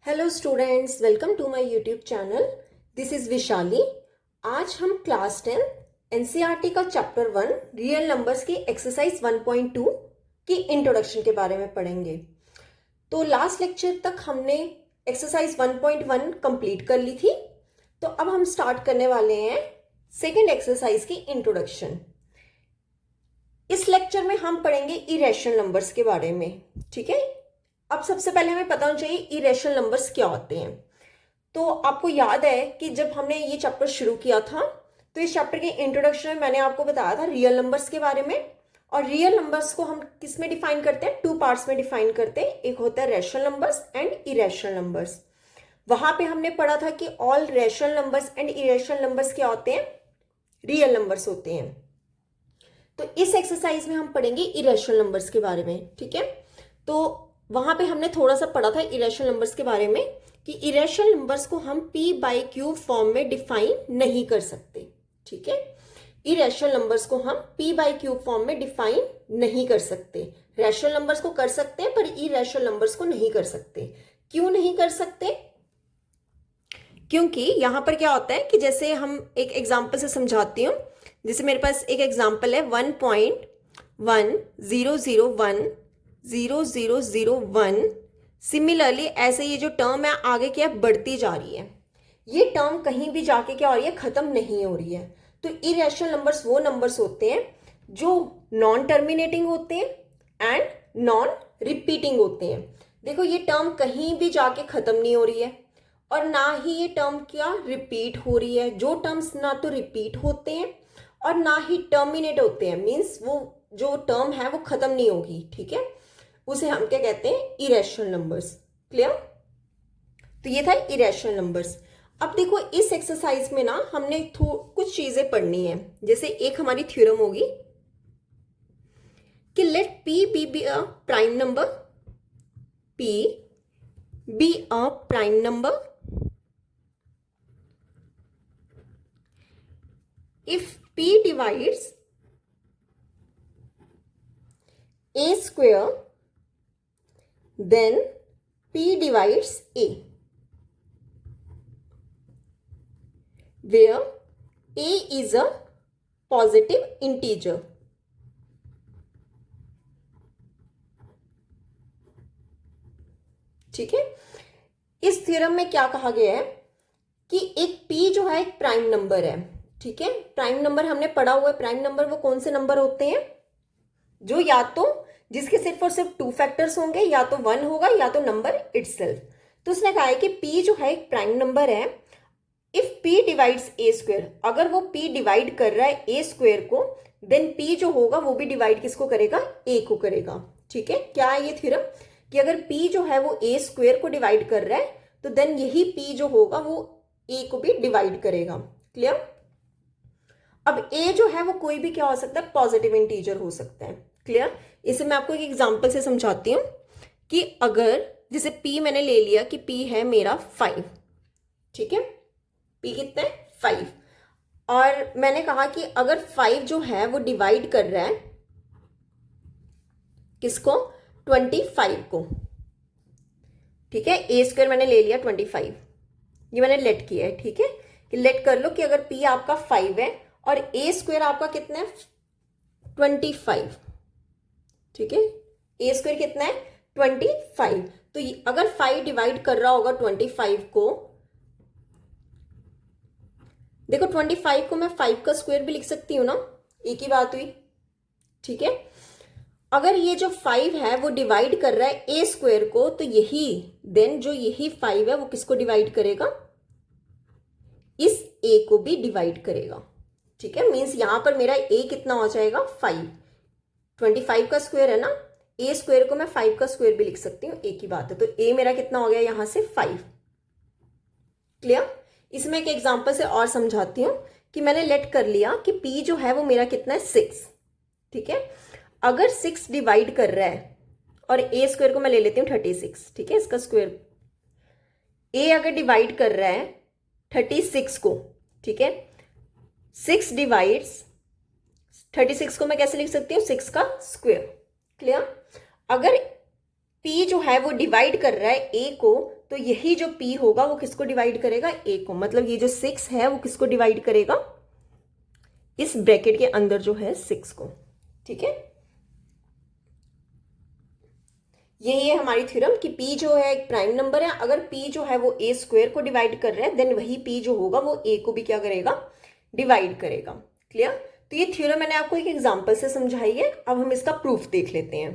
Hello students, welcome to my YouTube channel. This is Vishali. आज हम class 10 NCERT का chapter 1 real numbers की exercise 1.2 की इंट्रोडक्शन के बारे में पढ़ेंगे। तो लास्ट लेक्चर तक हमने एक्सरसाइज 1.1 कंप्लीट कर ली थी। तो अब हम स्टार्ट करने वाले हैं सेकेंड एक्सरसाइज की इंट्रोडक्शन। इस लेक्चर में हम पढ़ेंगे इरेशनल नंबर्स के बारे में। ठीक है, अब सबसे पहले हमें पता होना चाहिए इरेशनल नंबर्स क्या होते हैं। तो आपको याद है कि जब हमने ये चैप्टर शुरू किया था तो इस चैप्टर के इंट्रोडक्शन में मैंने आपको बताया था रियल नंबर्स के बारे में। और रियल नंबर्स को हम किस में डिफाइन करते हैं? 2 पार्ट्स में डिफाइन करते हैं। एक होता है rational numbers and irrational numbers. वहां पे हमने पढ़ा था कि all rational numbers and irrational numbers क्या होते हैं? रियल नंबर्स होते हैं। तो इस एक्सरसाइज में हम पढ़ेंगे इरेशनल नंबर्स के बारे में। ठीक है, तो वहां पे हमने थोड़ा सा पढ़ा था इरेशनल नंबर्स के बारे में कि इरेशनल नंबर्स को हम p बाई क्यूब फॉर्म में डिफाइन नहीं कर सकते। ठीक है, इरेशनल नंबर्स को हम p बाई क्यूब फॉर्म में डिफाइन नहीं कर सकते। रैशनल नंबर्स को कर सकते हैं पर इरेशनल नंबर्स को नहीं कर सकते। क्यों नहीं कर सकते? क्योंकि यहां पर क्या होता है कि जैसे हम एक एग्जाम्पल से समझाती हूँ। जैसे मेरे पास एक एग्जाम्पल है 1.10010001। सिमिलरली ऐसे ये जो टर्म है आगे क्या बढ़ती जा रही है। ये टर्म कहीं भी जाके क्या हो रही है? खत्म नहीं हो रही है। तो इरेशनल नंबर्स वो नंबर्स होते हैं जो नॉन टर्मिनेटिंग होते हैं एंड नॉन रिपीटिंग होते हैं। देखो, ये टर्म कहीं भी जाके खत्म नहीं हो रही है और ना ही ये टर्म क्या रिपीट हो रही है। जो टर्म्स ना तो रिपीट होते हैं और ना ही टर्मिनेट होते हैं, मीन्स वो जो टर्म है वो खत्म नहीं होगी। ठीक है, उसे हम क्या कहते हैं? Irrational numbers. क्लियर? तो ये था इरेशनल नंबर्स। अब देखो, इस एक्सरसाइज में ना हमने कुछ चीजें पढ़नी है। जैसे एक हमारी थ्योरम होगी कि let p be a prime number, p be a prime number if p divides a square then p divides a, where a is a positive integer. ठीक है, इस थ्योरम में क्या कहा गया है कि एक p जो है एक प्राइम नंबर है। ठीक है, प्राइम नंबर हमने पढ़ा हुआ है। प्राइम नंबर वो कौन से नंबर होते हैं? जो या तो जिसके सिर्फ और सिर्फ 2 फैक्टर्स होंगे, या तो 1 होगा या तो नंबर इटसेल्फ। तो उसने कहा है कि p जो है एक प्राइम नंबर है if p divides a square. अगर वो p डिवाइड कर रहा है a स्क्वायर को, देन p जो होगा वो भी डिवाइड किसको करेगा? a को करेगा। ठीक है, क्या है ये थ्योरम कि अगर p जो है वो a स्क्वायर को डिवाइड कर रहा है तो देन यही p जो होगा वो a को भी डिवाइड करेगा। क्लियर? अब a जो है वो कोई भी क्या हो सकता है? पॉजिटिव इंटीजर हो सकता है। क्लियर? इसे मैं आपको एक एग्जांपल से समझाती हूँ कि अगर जैसे p मैंने ले लिया कि p है मेरा 5। ठीक है, p कितना है? 5। और मैंने कहा कि अगर 5 जो है वो डिवाइड कर रहा है किसको? 25 को। ठीक है, a स्क्वायर मैंने ले लिया 25, ये मैंने लेट किया है। ठीक है, कि लेट कर लो कि अगर p आपका 5 है और a स्क्वायर आपका कितना है? 25। ठीक है, a स्क्वायर कितना है? 25। तो अगर 5 डिवाइड कर रहा होगा 25 को, देखो 25 को मैं 5 का स्क्वायर भी लिख सकती हूँ ना, एक ही बात हुई। ठीक है, अगर ये जो 5 है वो डिवाइड कर रहा है a स्क्वायर को, तो देन जो यही 5 है वो किसको डिवाइड करेगा? इस a को भी डिवाइड करेगा। ठीक है, मीन्स यहां पर मेरा a कितना हो जाएगा? 5। 25 का स्क्वायर है ना, a स्क्वायर को मैं 5 का स्क्वायर भी लिख सकती हूँ, एक ही बात है। तो a मेरा कितना हो गया यहां से? 5। क्लियर? इसमें एक एग्जांपल से और समझाती हूं कि मैंने लेट कर लिया कि p जो है वो मेरा कितना है? 6। ठीक है, अगर 6 डिवाइड कर रहा है और a स्क्वायर को मैं ले लेती हूँ 36। ठीक है, इसका स्क्वायर a अगर डिवाइड कर रहा है 36 को, ठीक है, 6 डिवाइड्स 36 को मैं कैसे लिख सकती हूँ? 6 का स्क्वायर। क्लियर? अगर P जो है वो डिवाइड कर रहा है A को, तो यही जो P होगा वो किसको डिवाइड करेगा, A को। मतलब ये जो 6 है वो किसको डिवाइड करेगा, इस ब्रैकेट के अंदर जो है 6 को। ठीक है, यही है हमारी थ्योरम कि P जो है एक प्राइम नंबर है। अगर P जो है वो A स्क्वायर को डिवाइड कर रहा है, देन वही P जो होगा वो A को भी क्या करेगा, डिवाइड करेगा। क्लियर। तो ये थ्योरम मैंने आपको एक एग्जांपल से समझाई है। अब हम इसका प्रूफ देख लेते हैं।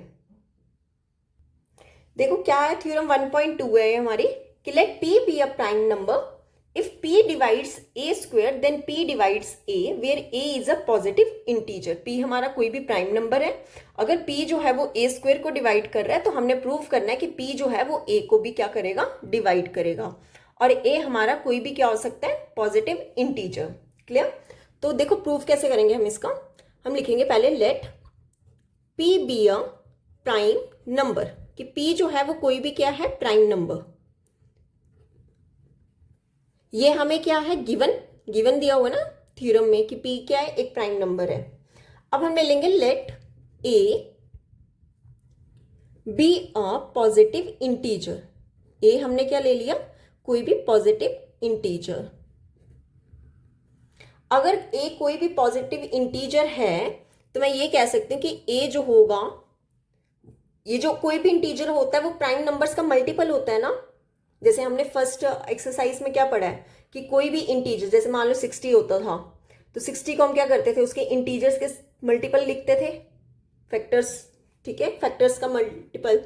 देखो क्या है, थ्योरम 1.2 है हमारी कि let P be a prime number if P divides A square then P divides A where A is a positive integer. P हमारा कोई भी प्राइम नंबर है, अगर P जो है वो A स्क्वायर को डिवाइड कर रहा है तो हमने प्रूव करना है कि P जो है वो A को भी क्या करेगा, डिवाइड करेगा। और A हमारा कोई भी क्या हो सकता है, पॉजिटिव इंटीजर। क्लियर। तो देखो प्रूफ कैसे करेंगे हम इसका। हम लिखेंगे पहले let P be a prime number, कि P जो है वो कोई भी क्या है, प्राइम नंबर। ये हमें क्या है, गिवन दिया हुआ ना थ्योरम में कि P क्या है, एक प्राइम नंबर है। अब हम ले लेंगे let A be a positive integer. A हमने क्या ले लिया, कोई भी पॉजिटिव इंटीजर। अगर A कोई भी पॉजिटिव इंटीजर है तो मैं ये कह सकती हूँ कि A जो होगा, ये जो कोई भी इंटीजर होता है वो प्राइम नंबर्स का मल्टीपल होता है ना। जैसे हमने फर्स्ट एक्सरसाइज में क्या पढ़ा है कि कोई भी इंटीजर, जैसे मान लो 60 होता था, तो 60 को हम क्या करते थे, उसके इंटीजर्स के मल्टीपल लिखते थे, फैक्टर्स। ठीक है, फैक्टर्स का मल्टीपल।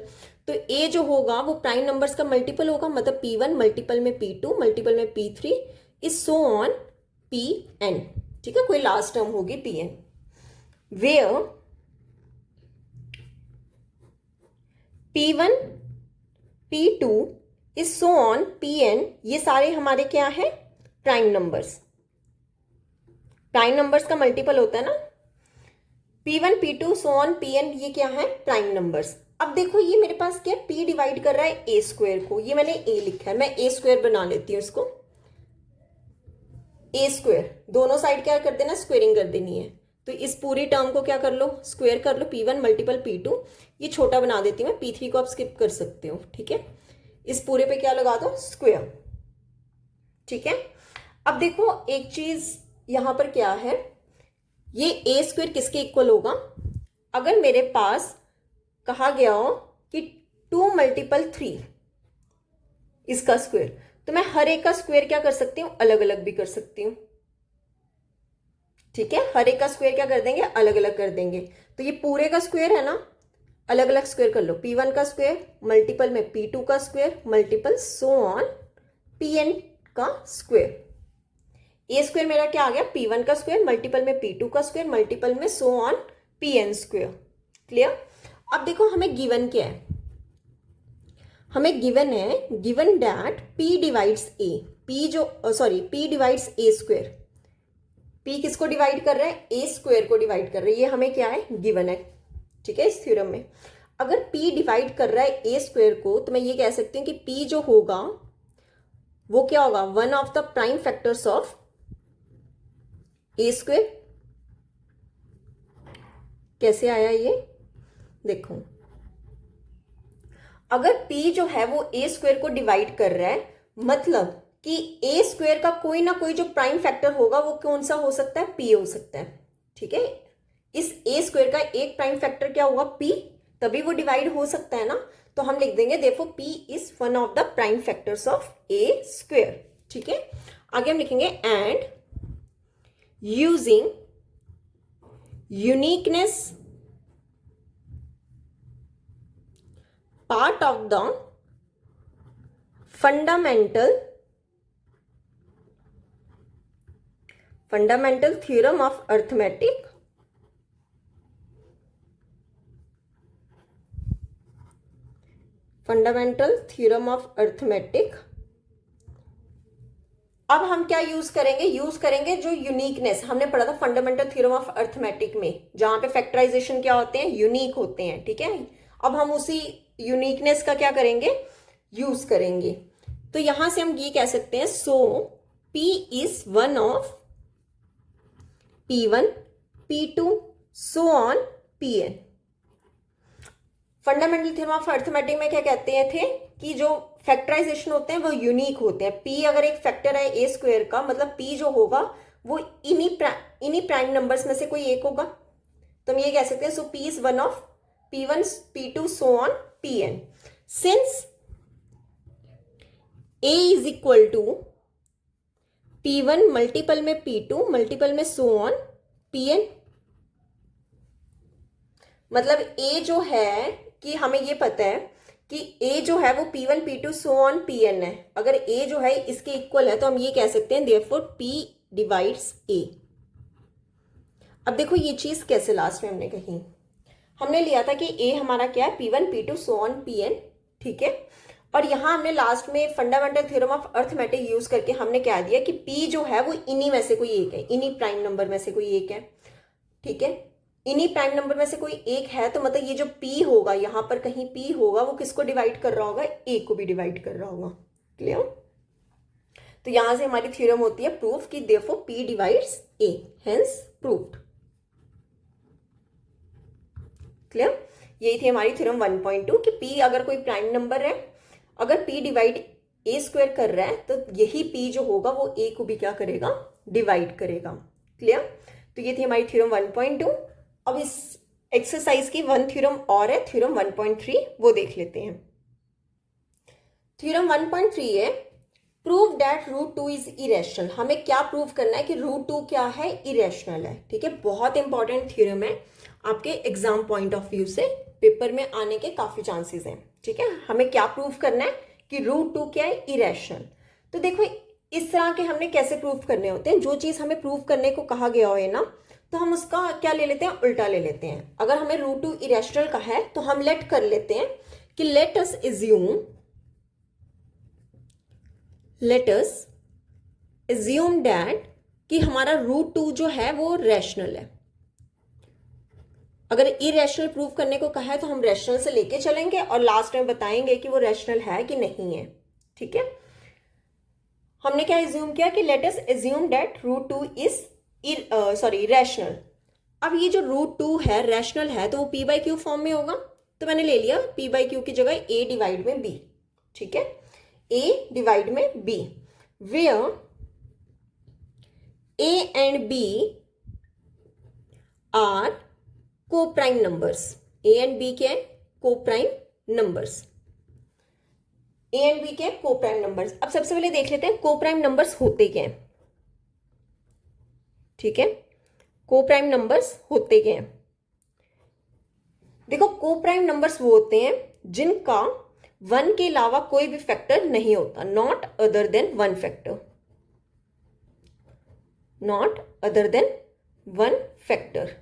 तो A जो होगा वो प्राइम नंबर्स का मल्टीपल होगा, मतलब P1 मल्टीपल में P2 मल्टीपल में P3 is so on Pn। ठीक है, कोई लास्ट टर्म होगी Pn where P1 P2 is so on Pn। ये सारे हमारे क्या है, प्राइम नंबर्स। प्राइम नंबर्स का मल्टीपल होता है ना, P1 P2 so on Pn, ये क्या है, प्राइम नंबर्स। अब देखो ये मेरे पास क्या, P डिवाइड कर रहा है A स्क्वायर को, ये मैंने A लिखा है, मैं A स्क्वायर बना लेती हूँ इसको। A स्क्वायर, दोनों साइड क्या कर देना, स्क्वेयरिंग कर देनी है। तो इस पूरी टर्म को क्या कर लो, स्क्वायर कर लो, P1 मल्टीपल P2। ये छोटा बना देती हूँ मैं, P3 को आप स्किप कर सकते हो। ठीक है, इस पूरे पे क्या लगा दो, स्क्वायर। ठीक है, अब देखो एक चीज यहां पर क्या है, ये A स्क्वायर किसके इक्वल होगा, अगर मेरे पास कहा गया हो कि 2 मल्टीपल 3 इसका स्क्वायर, तो मैं हर एक का स्क्वायर क्या कर सकती हूँ, अलग अलग भी कर सकती हूँ। ठीक है, हर एक का स्क्वायर क्या कर देंगे, अलग अलग कर देंगे। तो ये पूरे का स्क्वायर है ना, अलग अलग स्क्वायर कर लो, P1 का स्क्वायर मल्टीपल में P2 का square multiple so on Pn का स्क्वायर। A स्क्वायर मेरा क्या आ गया, P1 का स्क्वायर मल्टीपल में P2 का स्क्वायर मल्टीपल में सो ऑन Pn स्क्वायर। क्लियर। अब देखो हमें गिवन क्या है, हमें गिवन है, given that P divides A, P जो P divides A square. P किसको डिवाइड कर रहा है, A स्क्वायर को डिवाइड कर रहा है, ये हमें क्या है, गिवन है। ठीक है, इस थ्योरम में अगर P डिवाइड कर रहा है A स्क्वायर को, तो मैं ये कह सकती हूँ कि P जो होगा वो क्या होगा, one of the prime factors of A square. कैसे आया ये, देखो अगर P जो है वो A स्क्वायर को डिवाइड कर रहा है, मतलब कि A स्क्वायर का कोई ना कोई जो प्राइम फैक्टर होगा वो कौन सा हो सकता है, P हो सकता है। ठीक है, इस A स्क्वायर का एक प्राइम फैक्टर क्या हुआ, P, तभी वो डिवाइड हो सकता है ना। तो हम लिख देंगे देखो P is one of the prime factors of A square. ठीक है, आगे हम लिखेंगे and using uniqueness part of the fundamental theorem of arithmetic, fundamental theorem of arithmetic. अब हम क्या यूज करेंगे, यूज करेंगे जो यूनिकनेस हमने पढ़ा था फंडामेंटल थ्योरम ऑफ अर्थमेटिक में, जहां पे फैक्टराइजेशन क्या होते हैं, यूनिक होते हैं। ठीक है, अब हम उसी यूनिकनेस का क्या करेंगे, यूज करेंगे। तो यहां से हम ये कह सकते हैं, सो P is one of P1 P2 so on Pn। Fundamental theorem of arithmetic में क्या कहते हैं थे कि जो फैक्टराइजेशन होते हैं वो यूनिक होते हैं। पी अगर एक फैक्टर है ए स्क्वायर का, मतलब पी जो होगा वो इन्हीं प्राइम नंबर्स में से कोई एक होगा। तो हम ये कह सकते हैं so P is one of P1 P2 so on Pn, since A is equal to P1 multiple में P2 मल्टीपल में so on Pn। मतलब A जो है कि हमें ये पता है कि A जो है वो P1 P2 so on Pn है। अगर A जो है इसके इक्वल है तो हम ये कह सकते हैं therefore P divides A। अब देखो ये चीज कैसे लास्ट में हमने कही, हमने लिया था कि A हमारा क्या है P1 P2 so on Pn, ठीक है। और यहां हमने लास्ट में fundamental theorem of arithmetic use करके हमने क्या दिया कि P जो है वो इन्हीं में से कोई एक है, इन्हीं प्राइम नंबर में से कोई एक है, ठीक है। इन्हीं प्राइम नंबर में से कोई एक है तो मतलब ये जो P होगा, यहां पर कहीं P होगा वो किसको डिवाइड कर रहा होगा, A को भी डिवाइड कर रहा होगा। क्लियर। तो यहां से हमारी थ्योरम होती है प्रूफ कि therefore P divides A, hence proved. Clear. यही थी हमारी थ्योरम 1.2 कि P अगर कोई प्राइम नंबर है, अगर P डिवाइड A स्क्वायर कर रहा है तो यही P जो होगा वो A को भी क्या करेगा, डिवाइड करेगा। क्लियर। तो ये थी हमारी थ्योरम 1.2। अब इस एक्सरसाइज की वन थ्योरम और है, थ्योरम 1.3, वो देख लेते हैं। थ्योरम 1.3 है prove that root 2 is irrational. हमें क्या प्रूव करना है कि रूट 2 क्या है, इरेशनल है, ठीक है। बहुत इंपॉर्टेंट थ्योरम है, आपके एग्जाम पॉइंट ऑफ व्यू से पेपर में आने के काफी चांसेस हैं, ठीक है। हमें क्या प्रूव करना है कि रूट 2 क्या है, इरेशनल। तो देखो इस तरह के हमने कैसे प्रूव करने होते हैं, जो चीज हमें प्रूव करने को कहा गया हो ना तो हम उसका क्या ले लेते हैं, उल्टा ले लेते हैं। अगर हमें रूट 2 इरेशनल का है तो हम लेट कर लेते हैं कि लेट अस एज्यूम दैट कि हमारा रूट 2 जो है वो रैशनल है। अगर इरेशनल प्रूव करने को कहा है तो हम रैशनल से लेके चलेंगे और लास्ट में बताएंगे कि वो रैशनल है कि नहीं है, ठीक है। हमने क्या एज्यूम किया कि let us assume that root 2 is rational. अब ये जो रूट 2 है रैशनल है तो वो P बाई क्यू फॉर्म में होगा, तो मैंने ले लिया P बाई क्यू की जगह A डिवाइड में B, ठीक है, A डिवाइड में B, where A and B are coprime numbers. A and B क्या है, coprime numbers. A and B क्या है, को प्राइम नंबर्स। अब सबसे पहले देख लेते हैं को प्राइम नंबर्स होते क्या हैं, ठीक है। को प्राइम नंबर्स होते क्या हैं, देखो को प्राइम नंबर्स वो होते हैं जिनका 1 के अलावा कोई भी फैक्टर नहीं होता, not other than 1 factor, not other than 1 factor.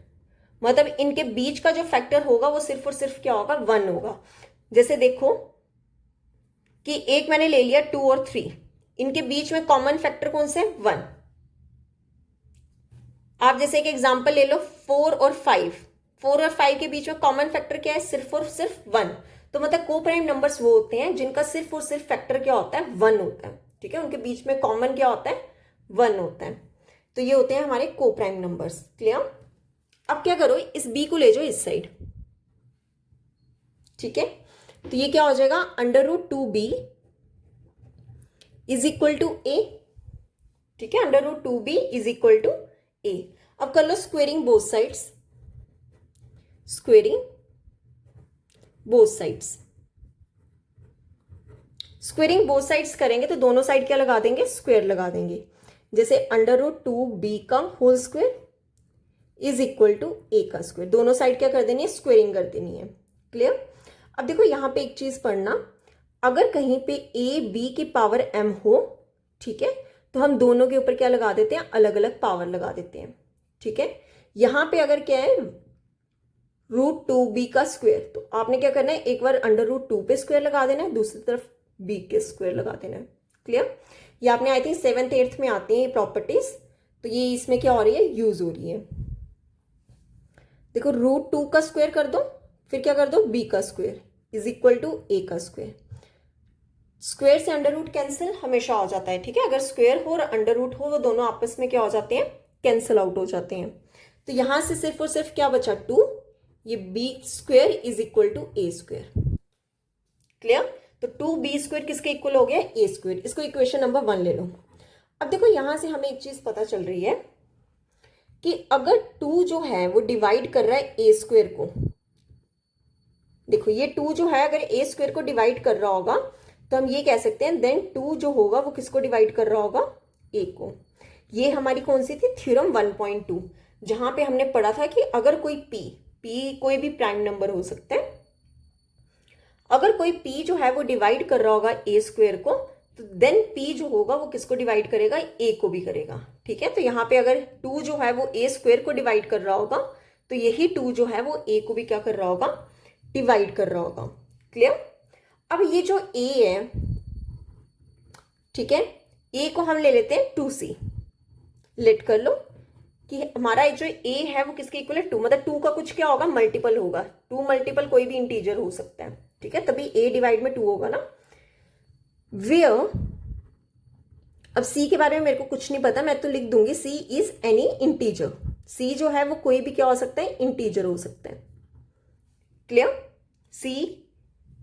मतलब इनके बीच का जो फैक्टर होगा वो सिर्फ और सिर्फ क्या होगा, 1 होगा। जैसे देखो कि एक मैंने ले लिया 2 और 3, इनके बीच में कॉमन फैक्टर कौन से है, 1। आप जैसे एक एग्जांपल ले लो 4 और 5, 4 और 5 के बीच में कॉमन फैक्टर क्या है, सिर्फ और सिर्फ 1। तो मतलब को प्राइम नंबर्स वो होते हैं जिनका सिर्फ और सिर्फ फैक्टर क्या होता है, 1 होता है, ठीक है। उनके बीच में कॉमन क्या होता है, 1 होता है। तो ये होते हैं हमारे को प्राइम नंबर्स। क्लियर। अब क्या करो, इस B को ले जाओ इस साइड, ठीक है। तो ये क्या हो जाएगा, under root 2B is equal to A, ठीक है। Under root 2B is equal to A। अब कर लो squaring both sides, squaring both sides. Squaring both sides करेंगे तो दोनों साइड क्या लगा देंगे, स्क्वायर लगा देंगे। जैसे अंडर रूट 2B का whole square is equal to A का स्क्वायर, दोनों साइड क्या कर देनी है, स्क्वेयरिंग कर देनी है। क्लियर। अब देखो यहां पे एक चीज पढ़ना, अगर कहीं पे A B की पावर m हो, ठीक है, तो हम दोनों के ऊपर क्या लगा देते हैं, अलग अलग पावर लगा देते हैं, ठीक है। यहां पे अगर क्या है रूट 2B का स्क्वायर, तो आपने क्या करना है, एक बार अंडर रूट 2 पे स्क्वायर लगा देना है, दूसरी तरफ B के स्क्वायर लगा देना है। क्लियर। ये आपने आई थिंक 7th 8th में आती है ये प्रॉपर्टीज, तो ये इसमें क्या हो रही है, यूज हो रही है। देखो रूट 2 का स्क्वायर कर दो, फिर क्या कर दो, B का square is equal to A का स्क्वायर। स्क्वायर से अंडर रूट कैंसिल हमेशा हो जाता है, ठीक है। अगर स्क्वायर हो और अंडर रूट हो वो दोनों आपस में क्या हो जाते हैं, कैंसिल आउट हो जाते हैं। तो यहां से सिर्फ और सिर्फ क्या बचा, 2 ये B square is equal to A square. Clear? तो 2b² किसके इक्वल हो गया? A square. इसको इक्वेशन नंबर 1 ले लो। अब देखो यहां से हमें एक चीज पता चल रही है कि अगर 2 जो है वो डिवाइड कर रहा है ए स्क्वेयर को, देखो ये 2 जो है अगर ए स्क्वेयर को डिवाइड कर रहा होगा तो हम ये कह सकते हैं देन 2 जो होगा वो किसको डिवाइड कर रहा होगा? ए को। ये हमारी कौन सी थी? थ्योरम 1.2, जहां पे हमने पढ़ा था कि अगर कोई p कोई भी प्राइम नंबर हो सकता है, अगर कोई p जो है वो डिवाइड कर रहा होगा ए स्क्वेयर को, तो देन p जो होगा वो किसको डिवाइड करेगा? ए को भी करेगा। ठीक है, तो यहाँ पे अगर 2 जो है वो ए स्क्वेयर को डिवाइड कर रहा होगा तो यही 2 जो है वो ए को भी क्या कर रहा होगा? डिवाइड कर रहा होगा। क्लियर? अब ये जो a है, ठीक है, a को हम ले लेते हैं 2c। लेट कर लो कि हमारा जो a है वो किसके इक्वल है? 2, मतलब 2 का कुछ क्या होगा? मल्टीपल होगा। 2 मल्टीपल कोई भी इंटीजर हो सकता है। ठीक है, तभी a डिवाइड में 2 होगा ना। वेयर, अब c के बारे में मेरे को कुछ नहीं पता, मैं तो लिख दूंगी c is any integer. c जो है वो कोई भी क्या हो सकता है? इंटीजर हो सकता है। Clear? c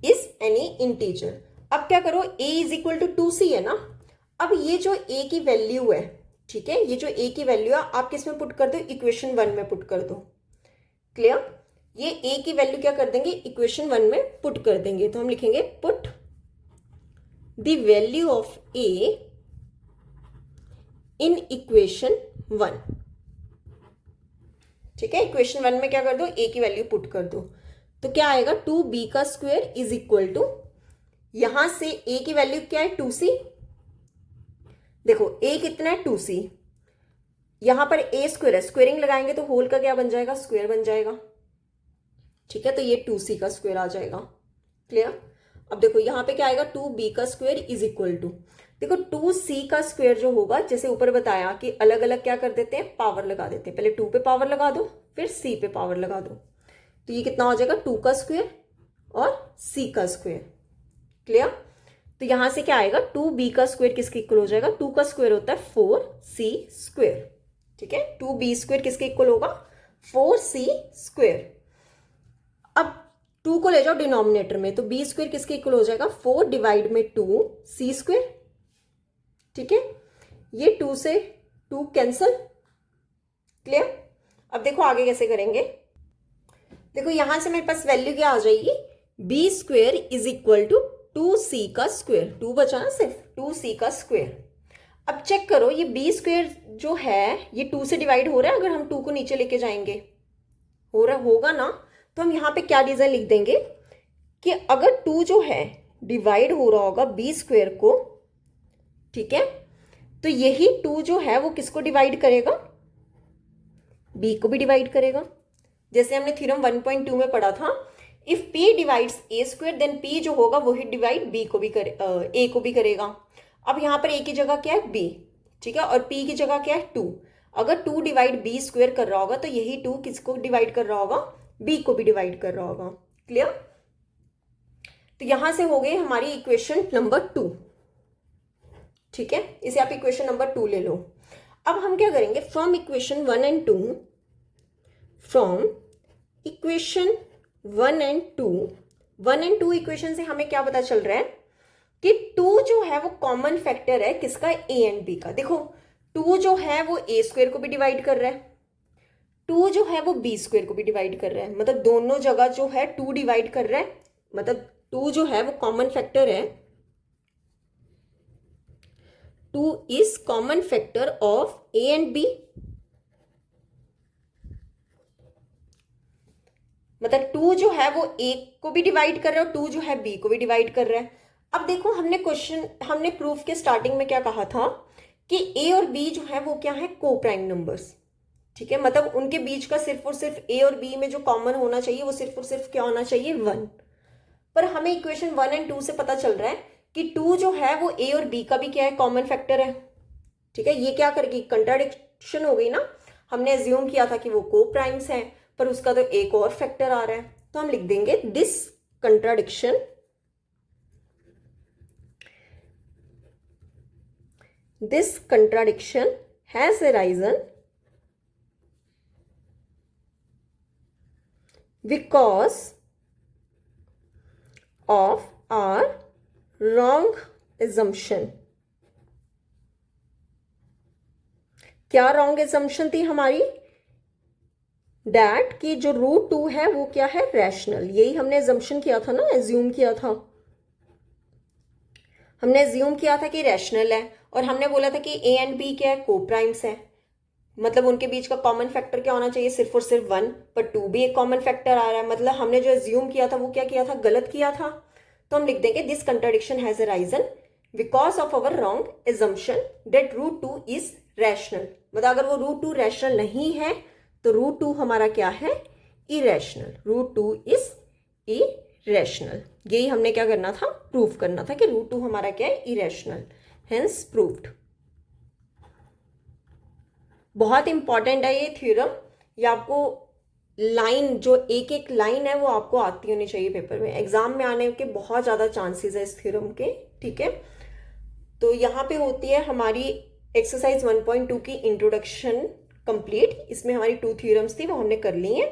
is any integer. अब क्या करो? a is equal to 2c है ना। अब ये जो a की वैल्यू है, ठीक है, ये जो a की वैल्यू है आप किस में पुट कर दो? इक्वेशन 1 में पुट कर दो। क्लियर? ये a की वैल्यू क्या कर देंगे? इक्वेशन 1 में पुट कर देंगे। तो हम लिखेंगे put the value of a in equation 1। ठीक है, इक्वेशन 1 में क्या कर दो? a की वैल्यू पुट कर दो। तो क्या आएगा? 2b² इज इक्वल टू, यहां से a की वैल्यू क्या है? 2c। देखो a कितना है? 2c। यहां पर a स्क्वेयर है, स्क्वेयरिंग लगाएंगे तो होल का क्या बन जाएगा? स्क्वेयर बन जाएगा। ठीक है, तो ये 2c का स्क्वेयर आ जाएगा। क्लियर? अब देखो यहां पे क्या आएगा? 2b² इज इक्वल टू, देखो 2c का स्क्वेयर जो होगा, जैसे ऊपर बताया कि अलग अलग क्या कर देते हैं? पावर लगा देते हैं। पहले 2 पे पावर लगा दो, फिर c पे पावर लगा दो। तो ये कितना हो जाएगा? 2 का स्क्वेयर और c का स्क्वेयर। क्लियर? तो यहां से क्या आएगा? 2b² किसके इक्वल हो जाएगा? 2 का स्क्वेयर होता है 4c²। ठीक है, 2b² किसके इक्वल होगा? 4c²। अब 2 को ले जाओ डिनोमिनेटर में, तो b² किसके इक्वल हो जाएगा? 4 डिवाइड में 2c²। ठीक है, ये 2 से 2 कैंसल। क्लियर? अब देखो आगे कैसे करेंगे। देखो यहां से मेरे पास वैल्यू क्या आ जाएगी? b² is equal to 2c का स्क्वेयर। 2 बचा ना सिर्फ, 2c का स्क्वेयर। अब चेक करो ये b² जो है ये 2 से डिवाइड हो रहा है। अगर हम 2 को नीचे लेके जाएंगे, हो रहा होगा ना, तो हम यहां पे क्या डिजाइन लिख देंगे कि अगर 2 जो है डिवाइड हो रहा होगा b² को, ठीक है, तो यही 2 जो है वो किसको डिवाइड करेगा? b को भी डिवाइड करेगा। जैसे हमने थ्योरम 1.2 में पढ़ा था, if p divides a² then p जो होगा वही डिवाइड b को भी करे, a को भी करेगा। अब यहां पर a की जगह क्या है? b। ठीक है, और p की जगह क्या है? 2। अगर 2 डिवाइड b² कर रहा होगा तो यही 2 किसको डिवाइड कर रहा होगा? b को भी डिवाइड कर रहा होगा। क्लियर? तो यहां से हो गई हमारी इक्वेशन नंबर 2। ठीक है, इसे आप इक्वेशन नंबर 2 ले लो। अब हम क्या करेंगे? From equation 1 and 2, from equation 1 and 2, 1 and 2 equation से हमें क्या पता चल रहा है कि 2 जो है वो कॉमन फैक्टर है किसका? a एंड b का। देखो 2 जो है वो a² को भी डिवाइड कर रहा है, 2 जो है वो b² को भी डिवाइड कर रहा है। मतलब दोनों जगह जो है 2 डिवाइड कर रहा है, मतलब 2 जो है वो कॉमन फैक्टर है। 2 is common factor of a and b। मतलब 2 जो है वो a को भी डिवाइड कर रहा है और 2 जो है b को भी डिवाइड कर रहा है। अब देखो हमने प्रूफ के स्टार्टिंग में क्या कहा था कि a और b जो है वो क्या है? Coprime numbers. ठीक है, मतलब उनके बीच का सिर्फ और सिर्फ a और b में जो कॉमन होना चाहिए वो सिर्फ और सिर्फ क्या होना चाहिए? 1। पर हमें इक्वेशन 1 एंड 2 से पता चल रहा है कि 2 जो है वो a और b का भी क्या है? कॉमन फैक्टर है। ठीक है, ये क्या करेगी? कंट्राडिक्शन हो गई ना। हमने एज्यूम किया था कि वो को प्राइम्स हैं, पर उसका तो एक और फैक्टर आ रहा है। तो हम लिख देंगे this contradiction has arisen because of our wrong assumption. क्या रॉन्ग एजम्पशन थी हमारी? डैट की जो रूट 2 है वो क्या है? रैशनल। यही हमने एजम्पशन किया था ना, एज्यूम किया था। हमने एज्यूम किया था कि रैशनल है, और हमने बोला था कि ए एंड बी क्या है? को प्राइम्स है, मतलब उनके बीच का कॉमन फैक्टर क्या होना चाहिए? सिर्फ और सिर्फ 1, पर 2 भी एक कॉमन फैक्टर आ रहा है। मतलब हमने जो एज्यूम किया था वो क्या किया था? गलत किया था। तो हम लिख देंगे this contradiction has arisen because of our wrong assumption that root 2 is rational. मतलब अगर वो रूट 2 रैशनल नहीं है तो रूट 2 हमारा क्या है? इरेशनल। Root 2 is irrational. यही हमने क्या करना था? प्रूफ करना था कि रूट 2 हमारा क्या है? इरेशनल। Hence proved. बहुत इंपॉर्टेंट है ये थ्योरम। ये आपको लाइन, जो एक एक लाइन है वो आपको आती होनी चाहिए पेपर में। एग्जाम में आने के बहुत ज़्यादा चांसेस है इस थ्योरम के, ठीक है। तो यहाँ पे होती है हमारी एक्सरसाइज 1.2 की इंट्रोडक्शन कंप्लीट। इसमें हमारी 2 थ्योरम्स थी, वो हमने कर ली हैं।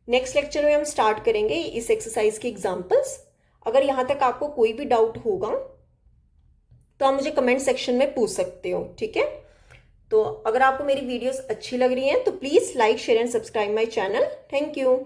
नेक्स्ट लेक्चर में हम स्टार्ट करेंगे इस एक्सरसाइज की एग्जाम्पल्स। अगर यहाँ तक आपको कोई भी डाउट होगा तो आप मुझे कमेंट सेक्शन में पूछ सकते हो, ठीक है। तो अगर आपको मेरी वीडियोस अच्छी लग रही हैं तो please like, share and subscribe my channel. Thank you.